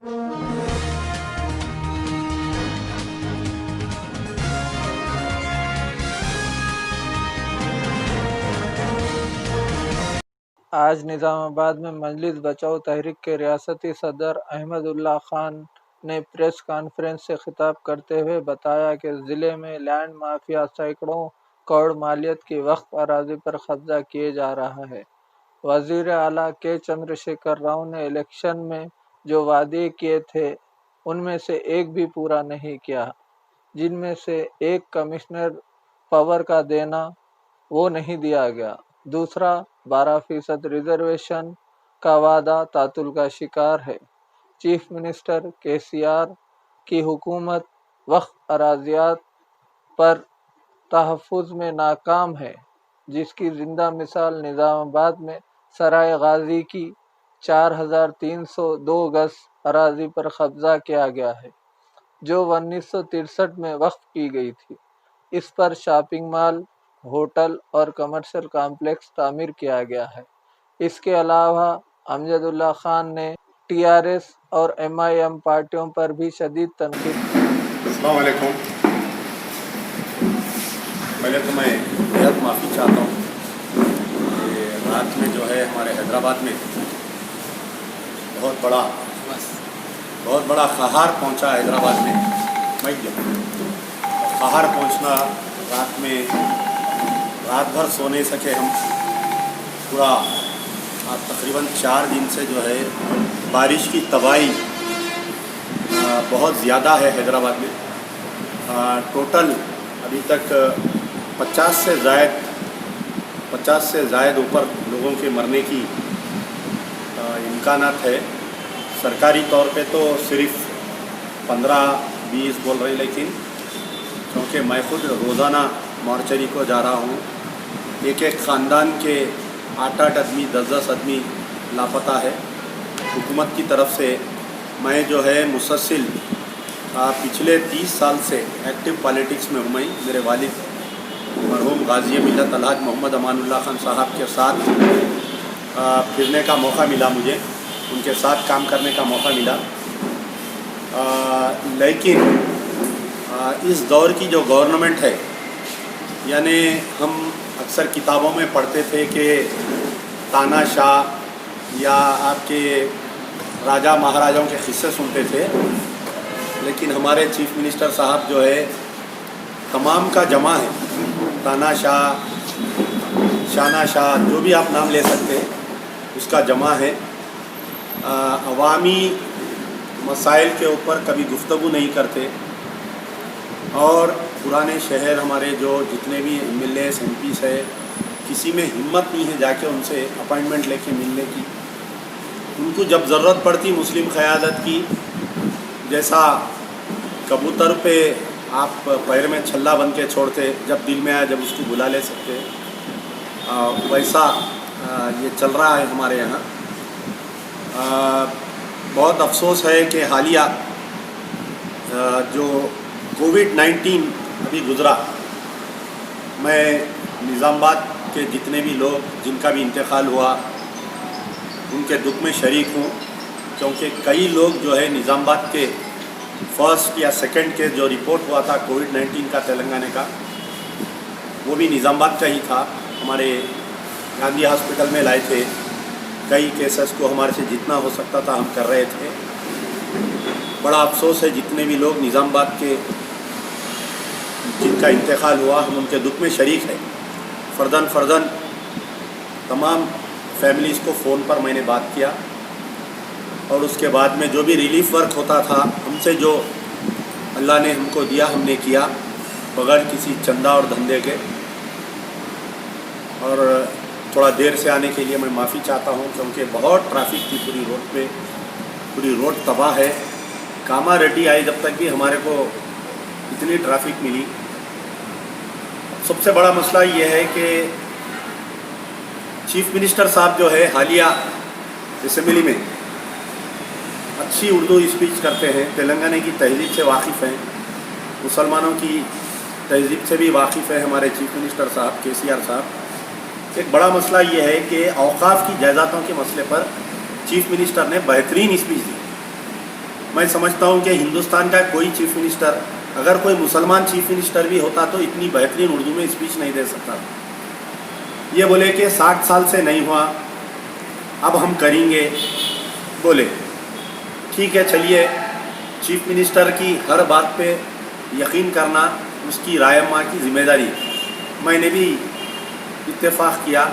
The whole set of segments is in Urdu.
آج نظام آباد میں مجلس بچاؤ تحریک کے ریاستی صدر احمد اللہ خان نے پریس کانفرنس سے خطاب کرتے ہوئے بتایا کہ ضلع میں لینڈ مافیا سینکڑوں کروڑ مالیت کی وقف اراضی پر قبضہ کیے جا رہا ہے۔ وزیر اعلیٰ کے چندر شیکھر راؤ نے الیکشن میں جو وعدے کیے تھے ان میں سے ایک بھی پورا نہیں کیا، جن میں سے ایک کمشنر پاور کا دینا وہ نہیں دیا گیا۔ دوسرا 12% ریزرویشن کا وعدہ تعطل کا شکار ہے۔ چیف منسٹر KCR کی حکومت وقف اراضیات پر تحفظ میں ناکام ہے، جس کی زندہ مثال نظام آباد میں سرائے غازی کی 4302 گز اراضی پر قبضہ کیا گیا ہے، جو 1963 میں وقف کی گئی تھی۔ اس پر شاپنگ مال، ہوٹل اور کمرشل کمپلیکس تعمیر کیا گیا ہے۔ اس کے علاوہ امجد اللہ خان نے TRS اور MIM پارٹیوں پر بھی شدید تنقید کی۔ السلام علیکم۔ پہلے تو میں بہت معافی چاہتا ہوں کہ رات میں جو ہے ہمارے حیدرآباد میں بہت بڑا قہر پہنچا حیدرآباد میں۔ قہر پہنچنا، رات بھر سو نہیں سکے ہم، پورا تقریباً 4 دن سے جو ہے بارش کی تباہی بہت زیادہ ہے حیدرآباد میں۔ ٹوٹل ابھی تک 50 سے زائد اوپر لوگوں کے مرنے کی امکانات ہے۔ سرکاری طور پہ تو صرف 15-20 بول رہے، لیکن کیونکہ میں خود روزانہ مارچری کو جا رہا ہوں، ایک خاندان کے 8 آدمی 10 آدمی لاپتہ ہے۔ حکومت کی طرف سے میں جو ہے مسلسل پچھلے 30 سال سے ایکٹیو پالیٹکس میں ہوں۔ میرے والد مرحوم غازی ملت الحاج محمد امان اللہ خان صاحب کے ساتھ پھرنے کا موقع ملا، مجھے ان کے ساتھ کام کرنے کا موقع ملا، لیکن اس دور کی جو گورنمنٹ ہے، یعنی ہم اکثر کتابوں میں پڑھتے تھے کہ تانا شاہ یا آپ کے راجہ مہاراجاؤں کے قصے سنتے تھے، لیکن ہمارے چیف منسٹر صاحب جو ہے تمام کا جمع ہے۔ تانا شاہ، شانہ شاہ، جو بھی آپ نام لے سکتے ہیں، اس کا جمع ہے۔ عوامی مسائل کے اوپر کبھی گفتگو نہیں کرتے، اور پرانے شہر ہمارے جو جتنے بھی MLAs MPs ہے، کسی میں ہمت نہیں ہے جا کے ان سے اپائنٹمنٹ لے کے ملنے کی۔ ان کو جب ضرورت پڑتی مسلم قیادت کی، جیسا کبوتر پہ آپ پیر میں چھلا بن کے چھوڑتے، جب دل میں آئے جب اس کو بلا لے سکتے، ویسا یہ چل رہا ہے ہمارے یہاں۔ بہت افسوس ہے کہ حالیہ جو کووڈ-19 ابھی گزرا، میں نظام آباد کے جتنے بھی لوگ جن کا بھی انتقال ہوا ان کے دکھ میں شریک ہوں، کیونکہ کئی لوگ جو ہے نظام آباد کے فرسٹ یا سیکنڈ کے جو رپورٹ ہوا تھا کووڈ-19 کا تلنگانہ کا، وہ بھی نظام آباد کا ہی تھا۔ ہمارے گاندھی ہاسپٹل میں لائے تھے، کئی کیسز کو ہمارے سے جتنا ہو سکتا تھا ہم کر رہے تھے۔ بڑا افسوس ہے جتنے بھی لوگ نظام آباد کے جن کا انتقال ہوا، ہم ان کے دکھ میں شریک ہیں۔ فرداً تمام فیملیز کو فون پر میں نے بات کیا، اور اس کے بعد میں جو بھی ریلیف ورک ہوتا تھا ہم سے، جو اللہ نے ہم کو دیا ہم نے کیا، بغیر کسی چندہ اور دھندے کے۔ اور تھوڑا دیر سے آنے کے لیے میں معافی چاہتا ہوں، کیونکہ بہت ٹریفک تھی پوری روڈ پہ، پوری روڈ تباہ ہے۔ کاما ریڈی آئی جب تک بھی ہمارے کو اتنی ٹریفک ملی۔ سب سے بڑا مسئلہ یہ ہے کہ چیف منسٹر صاحب جو ہے حالیہ اسمبلی میں اچھی اردو اسپیچ کرتے ہیں، تلنگانہ کی تہذیب سے واقف ہیں، مسلمانوں کی تہذیب سے بھی واقف ہے ہمارے چیف منسٹر صاحب KCR صاحب۔ ایک بڑا مسئلہ یہ ہے کہ اوقاف کی جائیدادوں کے مسئلے پر چیف منسٹر نے بہترین اسپیچ دی، میں سمجھتا ہوں کہ ہندوستان کا کوئی چیف منسٹر، اگر کوئی مسلمان چیف منسٹر بھی ہوتا تو اتنی بہترین اردو میں اسپیچ نہیں دے سکتا. یہ بولے کہ 60 سال سے نہیں ہوا، اب ہم کریں گے. بولے ٹھیک ہے، چلیے، چیف منسٹر کی ہر بات پہ یقین کرنا اس کی رائے کی ذمہ داری. میں نے بھی اتفاق کیا،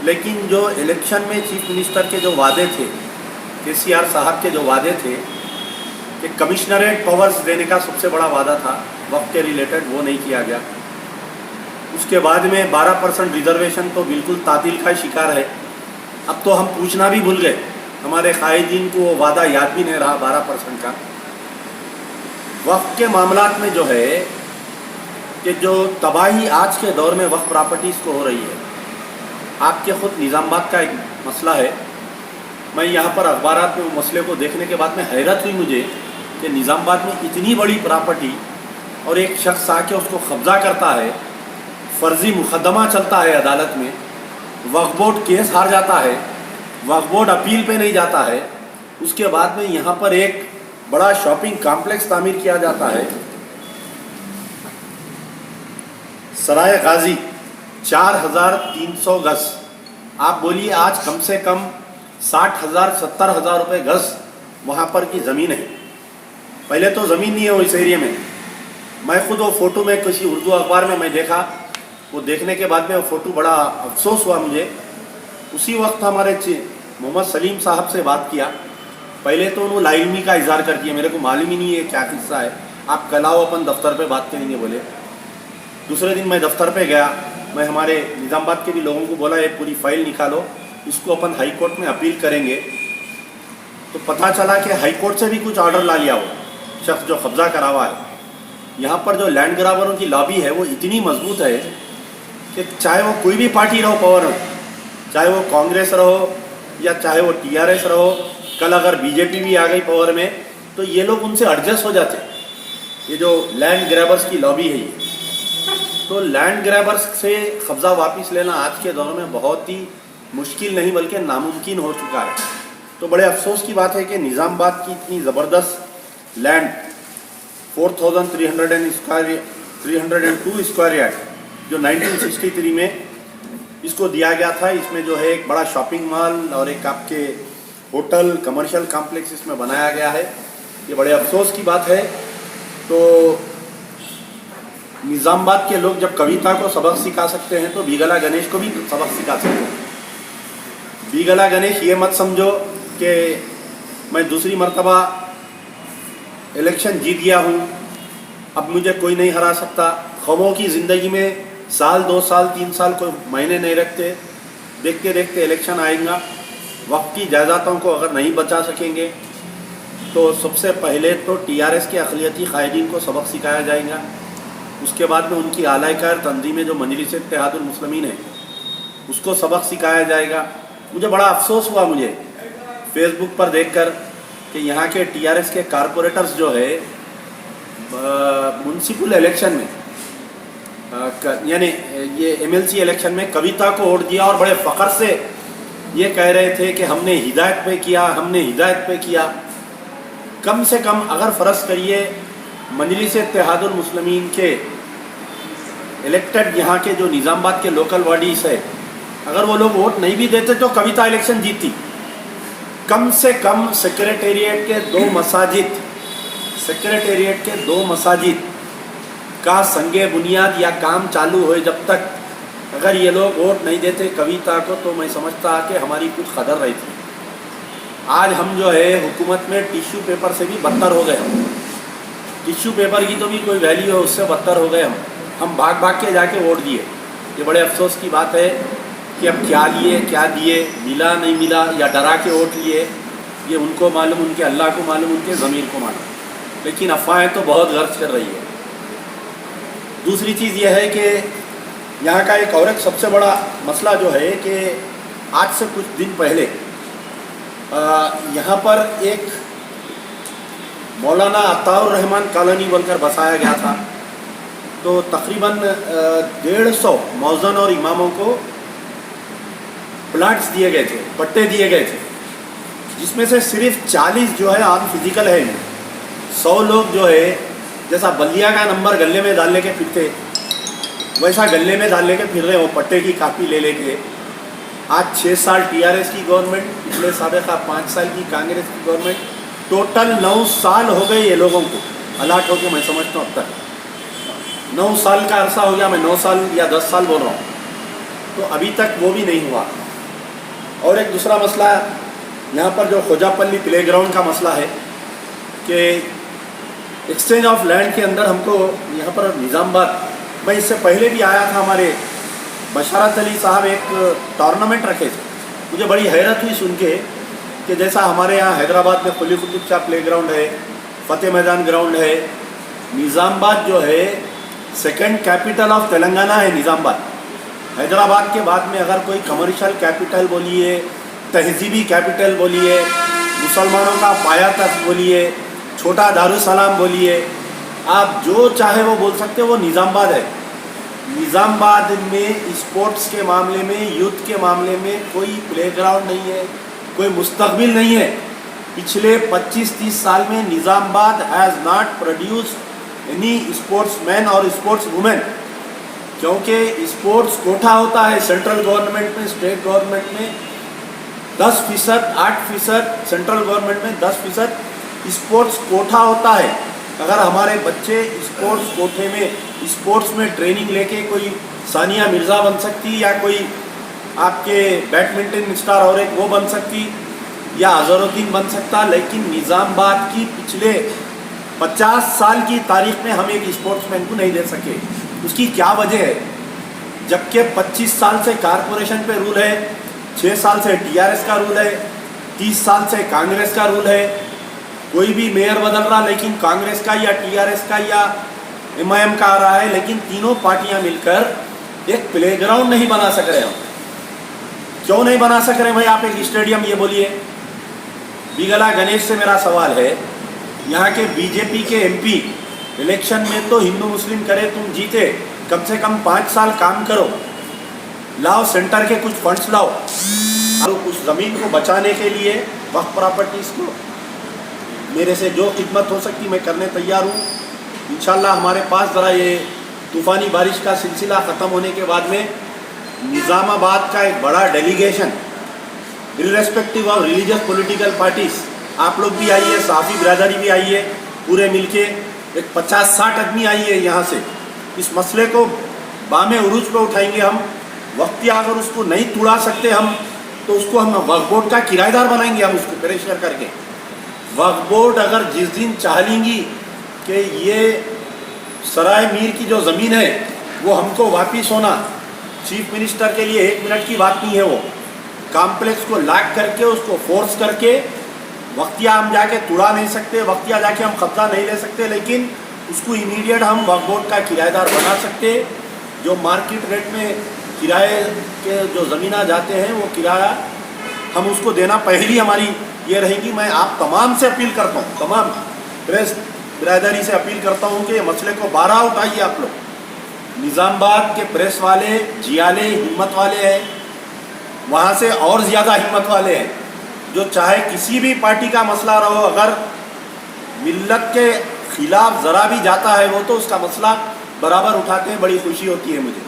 لیکن جو الیکشن میں چیف منسٹر کے جو وعدے تھے، KCR صاحب کے جو وعدے تھے کہ کمشنریٹ پاورز دینے کا سب سے بڑا وعدہ تھا وقت کے ریلیٹڈ، وہ نہیں کیا گیا. اس کے بعد میں 12% ریزرویشن تو بالکل تعطیل کا شکار ہے. اب تو ہم پوچھنا بھی بھول گئے، ہمارے قائدین کو وہ وعدہ یاد بھی نہیں رہا 12% کا. وقف کے معاملات میں جو ہے کہ جو تباہی آج کے دور میں وقف پراپرٹیز کو ہو رہی ہے، آپ کے خود نظام آباد کا ایک مسئلہ ہے. میں یہاں پر اخبارات میں وہ مسئلے کو دیکھنے کے بعد میں حیرت ہوئی مجھے کہ نظام آباد میں اتنی بڑی پراپرٹی اور ایک شخص آ کے اس کو قبضہ کرتا ہے، فرضی مقدمہ چلتا ہے عدالت میں، وقف بورڈ کیس ہار جاتا ہے، وقف بورڈ اپیل پہ نہیں جاتا ہے. اس کے بعد میں یہاں پر ایک بڑا شاپنگ کمپلیکس تعمیر کیا جاتا ہے سرائے غازی، 4300 گز. آپ بولیے آج کم سے کم 60,000 70,000 روپے گز وہاں پر کی زمین ہے. پہلے تو زمین نہیں ہے وہ اس ایریے میں. میں خود وہ فوٹو میں کسی اردو اخبار میں دیکھا، وہ دیکھنے کے بعد میں وہ فوٹو بڑا افسوس ہوا مجھے. اسی وقت ہمارے محمد سلیم صاحب سے بات کیا. پہلے تو انہوں لا علمی کا اظہار کر دیا، میرے کو معلوم ہی نہیں ہے کیا قصہ ہے، آپ کل آؤ اپن دفتر پہ بات کریں گے بولے. دوسرے دن میں دفتر پہ گیا، میں ہمارے نظام آباد کے بھی لوگوں کو بولا یہ پوری فائل نکالو، اس کو اپن ہائی کورٹ میں اپیل کریں گے. تو پتہ چلا کہ ہائی کورٹ سے بھی کچھ آرڈر لا لیا وہ شخص جو قبضہ کرا ہوا ہے. یہاں پر جو لینڈ گرابروں کی لابی ہے وہ اتنی مضبوط ہے کہ چاہے وہ کوئی بھی پارٹی رہو پاور میں، چاہے وہ کانگریس رہو یا چاہے وہ TRS رہو، کل اگر BJP بھی آ گئی پاور میں تو یہ لوگ ان سے ایڈجسٹ ہو جاتے. یہ جو لینڈ گریبرز کی لابی ہے یہ، تو لینڈ گریبرز سے قبضہ واپس لینا آج کے دور میں بہت ہی مشکل نہیں بلکہ ناممکن ہو چکا ہے. تو بڑے افسوس کی بات ہے کہ نظام آباد کی اتنی زبردست لینڈ 4302 اسکوائر یارڈ جو 1963 میں اس کو دیا گیا تھا، اس میں جو ہے ایک بڑا شاپنگ مال اور ایک آپ کے ہوٹل کمرشل کمپلیکس اس میں بنایا گیا ہے. یہ بڑے افسوس کی بات ہے. تو نظام آباد کے لوگ جب کویتا کو سبق سکھا سکتے ہیں تو بیگلا گنیش کو بھی سبق سکھا سکتے ہیں. بیگلا گنیش یہ مت سمجھو کہ میں دوسری مرتبہ الیکشن جیت گیا ہوں، اب مجھے کوئی نہیں ہرا سکتا. قوموں کی زندگی میں سال 2 سال 3 سال کوئی مہینے نہیں رکھتے، دیکھتے دیکھتے الیکشن آئے گا. وقت کی جائیدادوں کو اگر نہیں بچا سکیں گے تو سب سے پہلے تو TRS کے اقلیتی قائدین کو سبق سکھایا جائے گا. اس کے بعد میں ان کی اعلی کار تنظیمیں جو مجلس اتحاد المسلمین ہے اس کو سبق سکھایا جائے گا. مجھے بڑا افسوس ہوا مجھے فیس بک پر دیکھ کر کہ یہاں کے TRS کے کارپوریٹرز جو ہے میونسپل الیکشن میں یعنی یہ MLC الیکشن میں کویتا کو ووٹ دیا اور بڑے فخر سے یہ کہہ رہے تھے کہ ہم نے ہدایت پہ کیا، ہم نے ہدایت پہ کیا. کم سے کم اگر فرض کریے مجلس اتحاد المسلمین کے الیکٹڈ یہاں کے جو نظام آباد کے لوکل باڈیز ہے، اگر وہ لوگ ووٹ نہیں بھی دیتے تو کویتا الیکشن جیتی. کم سے کم سیکریٹریٹ کے 2 مساجد کا سنگ بنیاد یا کام چالو ہوئے جب تک اگر یہ لوگ ووٹ نہیں دیتے کویتا کو تو میں سمجھتا کہ ہماری کچھ قدر رہی تھی. آج ہم جو ہے حکومت میں ٹیشو پیپر سے بھی بدتر ہو گئے. ٹیشو پیپر کی تو بھی کوئی ویلیو ہے، اس سے بدتر ہو گئے ہم بھاگ بھاگ کے جا کے ووٹ دیے. یہ بڑے افسوس کی بات ہے کہ اب کیا لیے کیا دیے، ملا نہیں ملا یا ڈرا کے ووٹ لیے، یہ ان کو معلوم، ان کے اللہ کو معلوم، ان کے ضمیر کو معلوم. لیکن افواہیں تو بہت غرض کر رہی ہے. دوسری چیز یہ ہے کہ یہاں کا ایک اور ایک سب سے بڑا مسئلہ جو ہے کہ آج سے کچھ دن پہلے یہاں پر ایک مولانا عطاء الرحمن کالونی بول کر بسایا گیا تھا. تو تقریباً 150 مؤذن اور اماموں کو پلاٹس دیے گئے تھے، پٹے دیے گئے تھے. جس میں سے صرف 40 جو ہے آن فزیکل ہے. 100 لوگ جو ہے جیسا بلیا کا نمبر گلے میں ڈال لے کے پھرتے ویسا گلے میں ڈال لے کے پھر رہے. وہ پٹے کی کاپی لے لے کے. آج 6 سال TRS کی گورنمنٹ, پچھلے سابقہ 5 سال کی کانگریس کی گورنمنٹ, ٹوٹل 9 سال ہو گئے یہ لوگوں کو الاٹ ہو کے. میں سمجھتا ہوں اب تک 9 سال کا عرصہ ہو گیا. میں 9 سال یا 10 سال بول رہا ہوں, تو ابھی تک وہ بھی نہیں ہوا. اور ایک دوسرا مسئلہ یہاں پر جو خوجا پلی پلے گراؤنڈ کا مسئلہ ہے کہ ایکسچینج آف لینڈ کے اندر ہم کو یہاں پر نظام آباد, میں اس سے پہلے بھی آیا تھا, ہمارے بشارت علی صاحب ایک ٹورنامنٹ رکھے تھے. مجھے بڑی حیرت ہوئی سن کے کہ جیسا ہمارے یہاں حیدرآباد میں قلی قطب شاہ پلے گراؤنڈ ہے, فتح میدان گراؤنڈ ہے, نظام آباد جو ہے سیکنڈ کیپٹل آف تلنگانہ ہے. نظام آباد حیدرآباد کے بعد میں اگر کوئی کمرشل کیپٹل بولیے, تہذیبی کیپٹل بولیے, مسلمانوں کا پایا تخت بولیے, چھوٹا دارالسلام بولیے, آپ جو چاہے وہ بول سکتے وہ نظام آباد ہے. نظام آباد میں اسپورٹس کے معاملے میں, یوتھ کے معاملے میں کوئی پلے گراؤنڈ نہیں ہے, کوئی مستقبل نہیں ہے. پچھلے 25-30 سال میں Nizamabad has not produce any sportsmen اور اسپورٹس وومن, کیونکہ اسپورٹس کوٹا ہوتا ہے سینٹرل گورنمنٹ میں, اسٹیٹ گورنمنٹ میں 10%, 8%, سینٹرل گورنمنٹ میں 10% اسپورٹس کوٹا ہوتا ہے. اگر ہمارے بچے اسپورٹس کوٹے میں اسپورٹس میں ٹریننگ لے کے کوئی ثانیہ مرزا بن سکتی, یا کوئی آپ کے بیڈمنٹن اسٹار اور ایک وہ بن سکتی, یا اظہر الدین بن سکتا, لیکن نظام آباد کی پچھلے 50 سال کی تاریخ میں ہم ایک اسپورٹس مین کو نہیں دے سکے. اس کی کیا وجہ ہے؟ جبکہ 25 سال سے کارپوریشن پہ رول ہے, 6 سال سے TRS کا رول ہے, 30 سال سے کانگریس کا رول ہے. کوئی بھی میئر بدل رہا لیکن کانگریس کا یا TRS کا یا MIM کا آ رہا ہے, لیکن تینوں پارٹیاں مل کر ایک پلے گراؤنڈ نہیں بنا سک رہے. ہم کیوں نہیں بنا سک رہے بھائی؟ آپ ایک اسٹیڈیم یہ بولیے. بیگلا گنیش سے میرا سوال ہے, یہاں کے BJP کے MP الیکشن میں تو ہندو مسلم کرے, تم جیتے, کم سے کم 5 سال کام کرو, لاؤ سینٹر کے کچھ فنڈس لاؤ, اور اس زمین کو بچانے کے لیے وقف پراپرٹیز کو میرے سے جو خدمت ہو سکتی میں کرنے تیار ہوں. انشاءاللہ ہمارے پاس ذرا یہ طوفانی بارش کا سلسلہ ختم ہونے کے بعد میں نظام آباد کا ایک بڑا delegation irrespective of religious political parties, آپ لوگ بھی آئیے, صحافی برادری بھی آئیے, پورے مل کے ایک 50-60 آدمی آئیے یہاں سے. اس مسئلے کو بام عروج پہ اٹھائیں گے ہم. وقتیہ اگر اس کو نہیں توڑا سکتے ہم, تو اس کو ہم وقف بورڈ کا کرایہ دار بنائیں گے. ہم اس کو پریشر کر کے وقف بورڈ اگر جس دن چاہ لیں گی کہ یہ سرائے میر کی جو زمین ہے وہ ہم کو واپس ہونا, چیف منسٹر کے لیے 1 منٹ کی بات نہیں ہے. وہ کامپلیکس کو لاک کر کے, اس کو فورس کر کے, وقتیہ ہم جا کے توڑا نہیں سکتے, وقتیہ جا کے ہم قبضہ نہیں لے سکتے, لیکن اس کو امیڈیٹ ہم وقف بورڈ کا کرایہ دار بنا سکتے. جو مارکیٹ ریٹ میں کرائے کے جو زمینہ جاتے ہیں وہ کرایہ ہم اس کو دینا پہلی ہماری یہ رہے گی. میں آپ تمام سے اپیل کرتا ہوں, تمام پریس برادری سے اپیل کرتا ہوں کہ یہ مسئلے کو بارہ اٹھائیے آپ لوگ. نظام آباد کے پریس والے جیالے ہمت والے ہیں, وہاں سے اور زیادہ ہمت والے ہیں. جو چاہے کسی بھی پارٹی کا مسئلہ رہو, اگر ملت کے خلاف ذرا بھی جاتا ہے وہ تو اس کا مسئلہ برابر اٹھاتے ہیں. بڑی خوشی ہوتی ہے مجھے.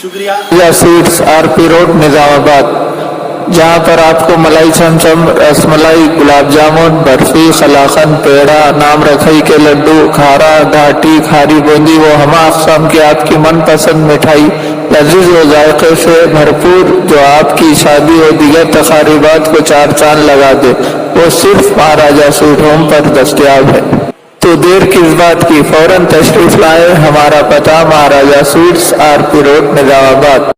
شکریہ. سویٹس RP روڈ نظام آباد, جہاں پر آپ کو ملائی چمچم, رس ملائی, گلاب جامن, برفی, قلاقند, پیڑا, نام رکھائی کے لڈو, کھارا, گھاٹی, کھاری بوندی, وہ ہمہ اقسام کی آپ کی من پسند مٹھائی لذیذ و ذائقے سے بھرپور جو آپ کی شادی اور دیگر تقاریبات کو 4 چاند لگا دے, وہ صرف مہاراجہ سویٹ ہوم پر دستیاب ہے. تو دیر کس بات کی, فوراً تشریف لائیں. ہمارا پتہ مہاراجہ سویٹس RP روڈ نظام آباد.